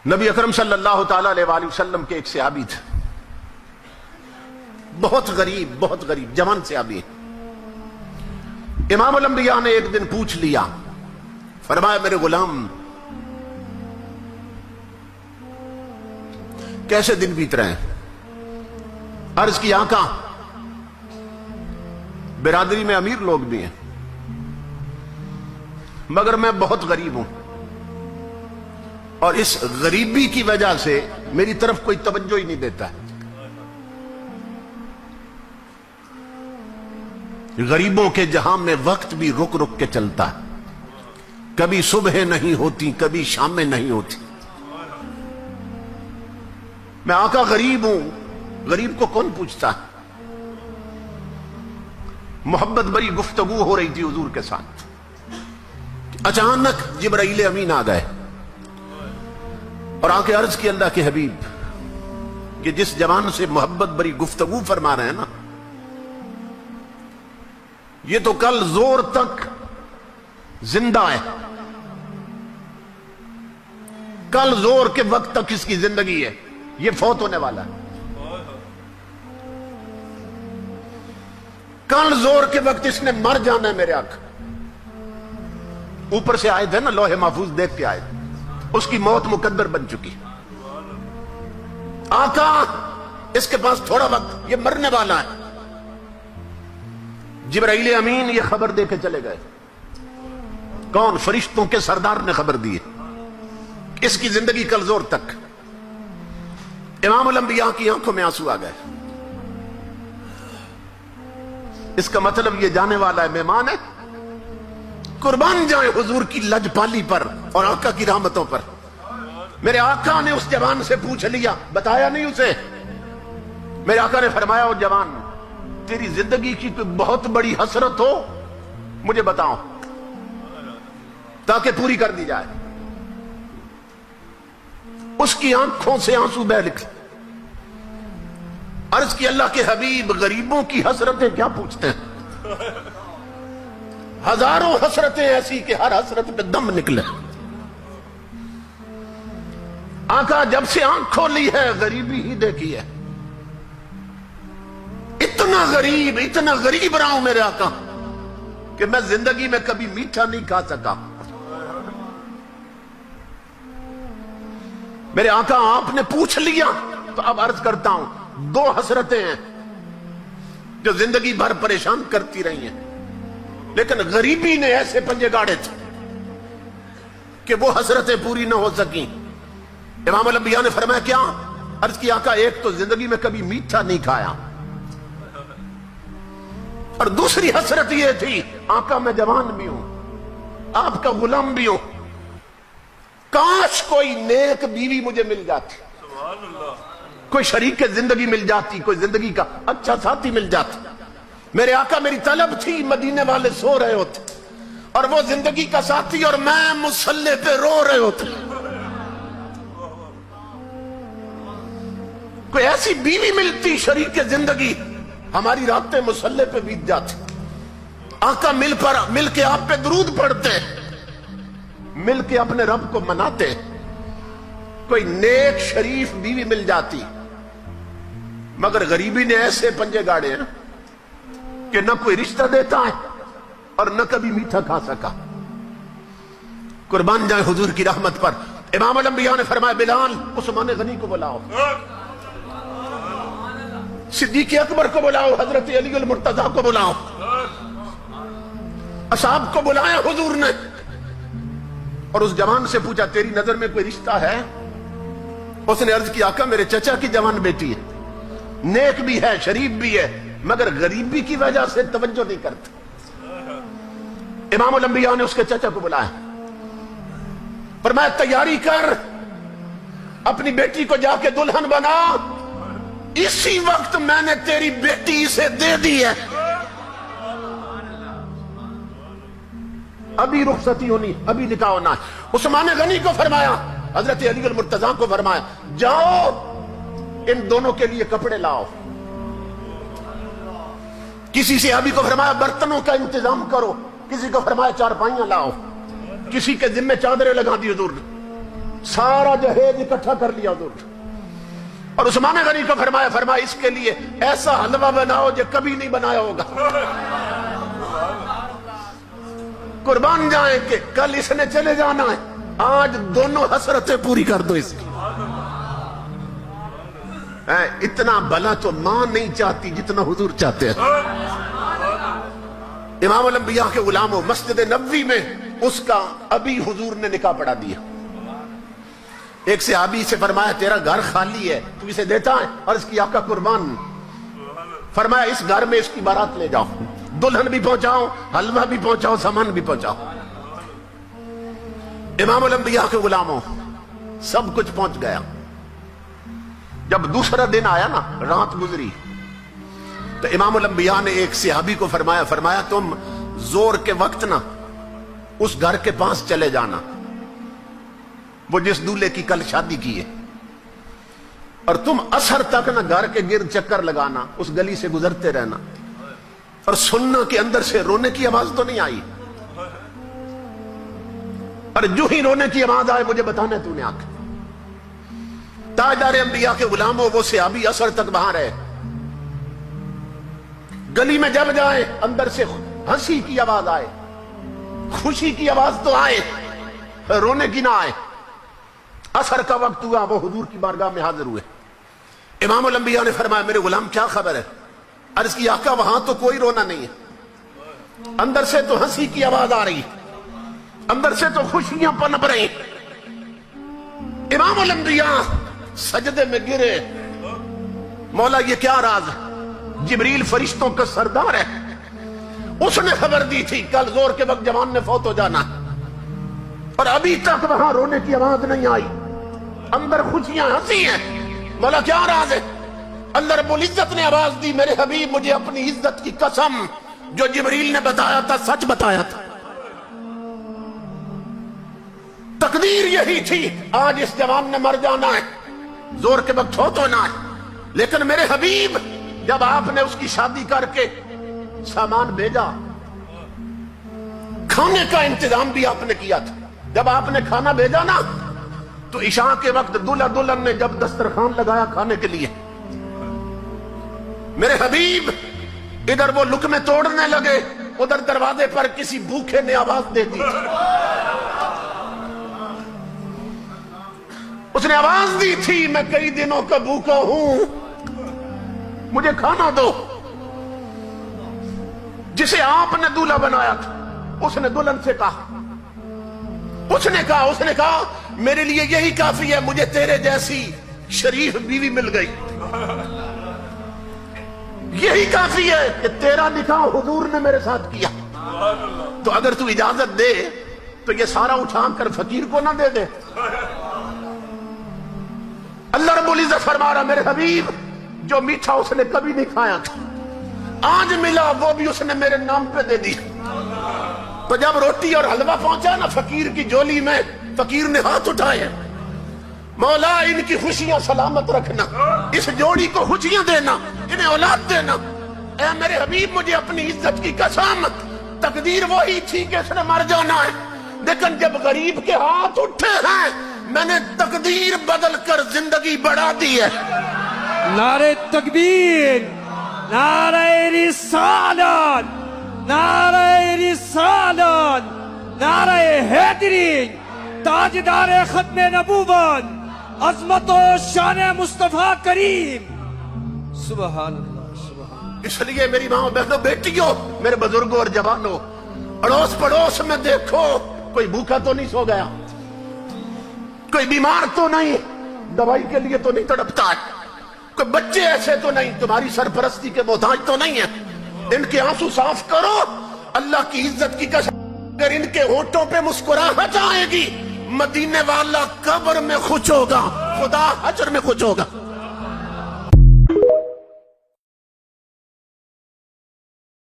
نبی اکرم صلی اللہ تعالی علیہ وآلہ وسلم کے ایک صحابی تھے، بہت غریب جوان صحابی. امام الانبیاء نے ایک دن پوچھ لیا، فرمایا میرے غلام کیسے دن بیت رہے ہیں؟ عرض کی آقا برادری میں امیر لوگ بھی ہیں مگر میں بہت غریب ہوں اور اس غریبی کی وجہ سے میری طرف کوئی توجہ ہی نہیں دیتا ہے. غریبوں کے جہاں میں وقت بھی رک رک کے چلتا ہے، کبھی صبح نہیں ہوتی کبھی شامیں نہیں ہوتی. میں آقا غریب ہوں، غریب کو کون پوچھتا ہے؟ محبت بری گفتگو ہو رہی تھی حضور کے ساتھ، اچانک جبرائیل امین آ گئے اور آ کے عرض کی اللہ کے حبیب کہ جس جوان سے محبت بری گفتگو فرما رہے ہیں نا، یہ تو کل زور تک زندہ ہے، کل زور کے وقت تک اس کی زندگی ہے، یہ فوت ہونے والا ہے. کل زور کے وقت اس نے مر جانا ہے میرے آقا. اوپر سے آئے تھے نا، لوح محفوظ دیکھ کے آئے تھے، اس کی موت مقدر بن چکی. آقا اس کے پاس تھوڑا وقت، یہ مرنے والا ہے. جبرائیل امین یہ خبر دے کے چلے گئے. کون؟ فرشتوں کے سردار نے خبر دی اس کی زندگی کل زور تک. امام الانبیاء کی آنکھوں میں آنسو آ گئے. اس کا مطلب یہ جانے والا ہے، مہمان ہے. قربان جائیں حضور کی لجپالی پر اور آقا کی رحمتوں پر. میرے آقا نے اس جوان سے پوچھ لیا، بتایا نہیں اسے. میرے آقا نے فرمایا، وہ جوان تیری زندگی کی کوئی بہت بڑی حسرت ہو مجھے بتاؤ تاکہ پوری کر دی جائے. اس کی آنکھوں سے آنسو بہہ نکلے. عرض کی اللہ کے حبیب غریبوں کی حسرتیں کیا پوچھتے ہیں؟ ہزاروں حسرتیں ایسی کہ ہر حسرت پہ دم نکلے. آقا جب سے آنکھ کھولی ہے غریبی ہی دیکھی ہے. اتنا غریب رہا ہوں میرے آقا کہ میں زندگی میں کبھی میٹھا نہیں کھا سکا. میرے آقا آپ نے پوچھ لیا تو اب عرض کرتا ہوں، دو حسرتیں ہیں جو زندگی بھر پریشان کرتی رہی ہیں، لیکن غریبی نے ایسے پنجے گاڑے تھے کہ وہ حسرتیں پوری نہ ہو سکیں. امام الانبیاء نے فرمایا کیا؟ عرض کی آقا ایک تو زندگی میں کبھی میٹھا نہیں کھایا، اور دوسری حسرت یہ تھی آقا میں جوان بھی ہوں، آپ کا غلام بھی ہوں، کاش کوئی نیک بیوی مجھے مل جاتی، کوئی شریک زندگی مل جاتی، کوئی زندگی کا اچھا ساتھی مل جاتا. میرے آقا میری طلب تھی، مدینے والے سو رہے ہوتے اور وہ زندگی کا ساتھی اور میں مصلی پہ رو رہے ہوتے. کوئی ایسی بیوی ملتی شریک زندگی، ہماری راتیں مصلی پہ بیت جاتی. آقا مل کے آپ پہ درود پڑھتے، مل کے اپنے رب کو مناتے. کوئی نیک شریف بیوی مل جاتی، مگر غریبی نے ایسے پنجے گاڑے ہیں کہ نہ کوئی رشتہ دیتا ہے اور نہ کبھی میٹھا کھا سکا. قربان جائیں حضور کی رحمت پر. امام الانبیاء نے فرمایا بلال عثمان غنی کو بلاؤ، صدیق اکبر کو بلاؤ، حضرت علی المرتضیٰ کو بلاؤ. اصحاب کو بلایا حضور نے اور اس جوان سے پوچھا تیری نظر میں کوئی رشتہ ہے؟ اس نے عرض کی آقا میرے چچا کی جوان بیٹی ہے، نیک بھی ہے شریف بھی ہے مگر غریبی کی وجہ سے توجہ نہیں کرتا. امام الانبیاء نے اس کے چچا کو بلایا، فرمایا تیاری کر، اپنی بیٹی کو جا کے دلہن بنا، اسی وقت میں نے تیری بیٹی اسے دے دی ہے. ابھی رخصتی ہونی، ابھی نکاح ہونا. عثمان غنی کو فرمایا، حضرت علی المرتضیٰ کو فرمایا جاؤ ان دونوں کے لیے کپڑے لاؤ. کسی صحابی کو فرمایا برتنوں کا انتظام کرو، کسی کو فرمایا چارپائیاں لاؤ. किसी के जिम्मे चादरें लगा दी हुजूर ने, सारा जहेज इकट्ठा कर लिया हुजूर ने। और उस्मान गनी को फरमाया इसके लिए ऐसा हलवा बनाओ जो कभी नहीं बनाया होगा, कुर्बान जाए कि कल इसने चले जाना है, आज दोनों हसरतें पूरी कर दो इसकी। इतना भला तो मां नहीं चाहती जितना हुजूर चाहते हैं। इमाम अल-अंबिया के गुलामों, मस्जिद नबवी में उसका अभी हुजूर ने निकाह पढ़ा दिया। एक सहाबी से फरमाया तेरा घर खाली है, तू इसे देता है? अर्ज की आका कुर्बान। फरमाया इस घर में इसकी बारात ले जाओ, दुल्हन भी पहुंचाओ, हलवा भी पहुंचाओ, सामान भी पहुंचाओ। इमाम अल-अंबिया के गुलामों, सब कुछ पहुंच गया। जब दूसरा दिन आया ना, रात गुजरी, तो इमाम अल-अंबिया ने एक सहाबी को फरमाया तुम जोर के वक्त ना उस घर के पास चले जाना, वो जिस दूल्हे की कल शादी की है, और तुम असर तक ना घर के गिर्द चक्कर लगाना, उस गली से गुजरते रहना, और सुनना कि अंदर से रोने की आवाज तो नहीं आई, और जो ही रोने की आवाज आए मुझे बताना तूने आके। ताजदार अंबिया के गुलामों, वो सहाबी असर तक वहां रहे। गली में जब जाए अंदर से हंसी की आवाज आए, खुशी की आवाज तो आए, रोने की ना आए। असर का वक्त हुआ, वो हुजूर की बारगाह में हाजिर हुए। इमाम अल-अंबिया ने फरमाया मेरे गुलाम क्या खबर है? अर्ज की आका वहां तो कोई रोना नहीं है, अंदर से तो हंसी की आवाज आ रही, अंदर से तो खुशियां पनप रही। इमाम अल-अंबिया सजदे में गिरे, मौला ये क्या राज? जिब्रील फरिश्तों का सरदार है, उसने खबर दी थी कल जोर के वक्त जवान ने फौत हो जाना, और अभी तक वहां रोने की आवाज नहीं आई, अंदर खुशियां हंसी हैं। मौला क्या राज है? अंदर रब्बुल इज्जत ने आवाज दी मेरे हबीब मुझे अपनी इज्जत की कसम, जो जिब्रील ने बताया था सच बताया था। तकदीर यही थी, आज इस जवान ने मर जाना है, जोर के वक्त फौत होना है, लेकिन मेरे हबीब जब आपने उसकी शादी करके सामान भेजा, खाने का इंतजाम भी आपने किया था। जब आपने खाना भेजा ना, तो इशा के वक्त दूल्हा दुल्हन ने जब दस्तरखान लगाया खाने के लिए, मेरे हबीब इधर वो लुकमे तोड़ने लगे, उधर दरवाजे पर किसी भूखे ने आवाज दे दी। उसने आवाज दी थी मैं कई दिनों का भूखा हूं, मुझे खाना दो। जिसे आपने दूल्हा बनाया था उसने दुल्हन से कहा, उसने कहा मेरे लिए यही काफी है, मुझे तेरे जैसी शरीफ बीवी मिल गई, यही काफी है कि तेरा निकाह हुजूर ने मेरे साथ किया। तो अगर तू इजाजत दे तो ये सारा उठा कर फकीर को ना दे दे। अल्लाह रब्बुल इज्जत फरमा रहा मेरे हबीब जो मीठा उसने कभी नहीं खाया था, आज मिला वो भी उसने मेरे नाम पे दे दी। तो जब रोटी और हलवा पहुंचा ना फकीर की झोली में, फकीर ने हाथ उठाए, मौला इनकी खुशियां सलामत रखना, इस जोड़ी को खुशियां देना, इन्हें औलाद देना। ऐ मेरे हबीब मुझे अपनी इज्जत की कसम, तकदीर वही थी कि इसने मर जाना है, लेकिन जब गरीब के हाथ उठे हैं मैंने तकदीर बदल कर जिंदगी बढ़ा दी है। नारे तकबीर, नारे रिसालत, नारे रिसालत, नारे हैदरी, ताजदार खत्मे नबूवत, अजमत और शान मुस्तफा करीम। सुभान अल्लाह, सुभान। इसलिए मेरी माँ बहनों बेटियों, मेरे बुजुर्गों और जवानों, अड़ोस पड़ोस में देखो कोई भूखा तो नहीं सो गया, कोई बीमार तो नहीं, दवाई के लिए तो नहीं तड़पता है, कोई बच्चे ऐसे तो नहीं तुम्हारी सरपरस्ती के मोहताज तो नहीं है। इनके आंसू साफ करो, अल्लाह की इज्जत की कसम, अगर इनके होठों पे मुस्कुराहट आएगी, मदीने वाला कब्र में खुश होगा, खुदा हजर में खुश होगा।